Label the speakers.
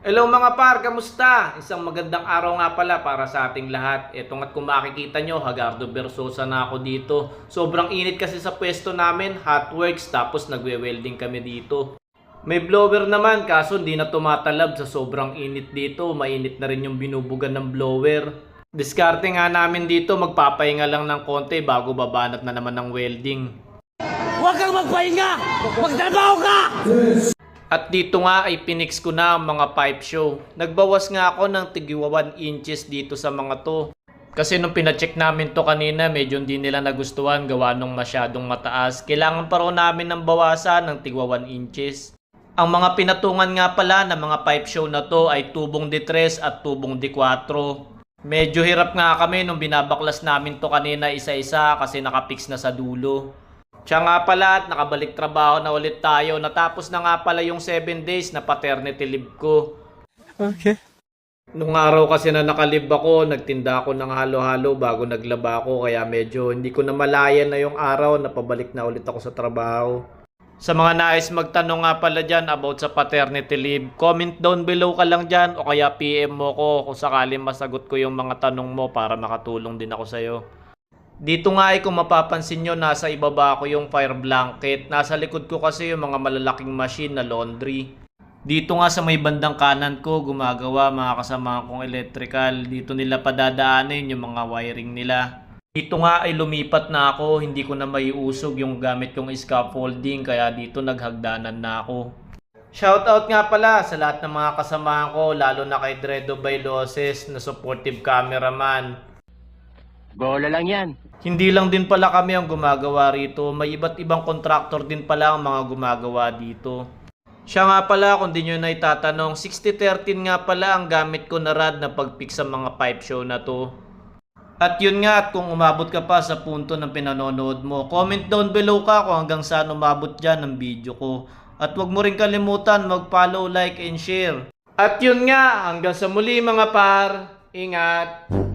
Speaker 1: Hello mga par, kamusta? Isang magandang araw nga pala para sa ating lahat. Ito nga't kung makikita nyo, Hagardo Versosa na ako dito. Sobrang init kasi sa pwesto namin, hot works, tapos nagwe-welding kami dito. May blower naman, kaso hindi na tumatalab sa sobrang init dito. Mainit na rin yung binubugan ng blower. Diskarte nga namin dito, magpapahinga lang ng konti bago babanat na naman ng welding.
Speaker 2: Huwag kang magpahinga! Magtrabaho ka!
Speaker 1: At dito nga ay pinix ko na ang mga pipe show. Nagbawas nga ako ng tigwa 1 inches dito sa mga to. Kasi nung pinacheck namin to kanina, medyo hindi nila nagustuhan gawa nung masyadong mataas. Kailangan pa rin namin ng bawasan ng tigwa 1 inches. Ang mga pinatungan nga pala ng mga pipe show na to ay tubong D3 at tubong D4. Medyo hirap nga kami nung binabaklas namin to kanina isa-isa kasi nakapix na sa dulo. Siya nga pala at nakabalik trabaho na ulit tayo. Natapos na nga pala yung 7 days na paternity leave ko.
Speaker 2: Okay.
Speaker 1: Nung araw kasi na nakalib ako, nagtinda ako ng halo-halo bago naglaba ako. Kaya medyo hindi ko na malayan na yung araw na pabalik na ulit ako sa trabaho. Sa mga nais magtanong nga pala dyan about sa paternity leave, comment down below ka lang dyan o kaya PM mo ko kung sakaling masagot ko yung mga tanong mo para makatulong din ako sa'yo. Dito nga ay kung mapapansin nyo, nasa ibaba ko yung fire blanket. Nasa likod ko kasi yung mga malalaking machine na laundry. Dito nga sa may bandang kanan ko, gumagawa mga kasama kong electrical. Dito nila padadaanin yung mga wiring nila. Dito nga ay lumipat na ako, hindi ko na maiusog yung gamit kong scaffolding, kaya dito naghagdanan na ako. Shoutout nga pala sa lahat ng mga kasama ko, lalo na kay Dredo Bailoses na supportive cameraman.
Speaker 2: Bola lang yan.
Speaker 1: Hindi lang din pala kami ang gumagawa rito, may iba't ibang contractor din pala ang mga gumagawa dito. Siya nga pala, kung di nyo na itatanong, 6013 nga pala ang gamit ko na rad na pagpick sa mga pipe show na to. At yun nga, at kung umabot ka pa sa punto ng pinanonood mo, comment down below ka kung hanggang saan umabot dyan ang video ko. At huwag mo rin kalimutan mag-follow, like, and share. At yun nga, hanggang sa muli mga par, ingat!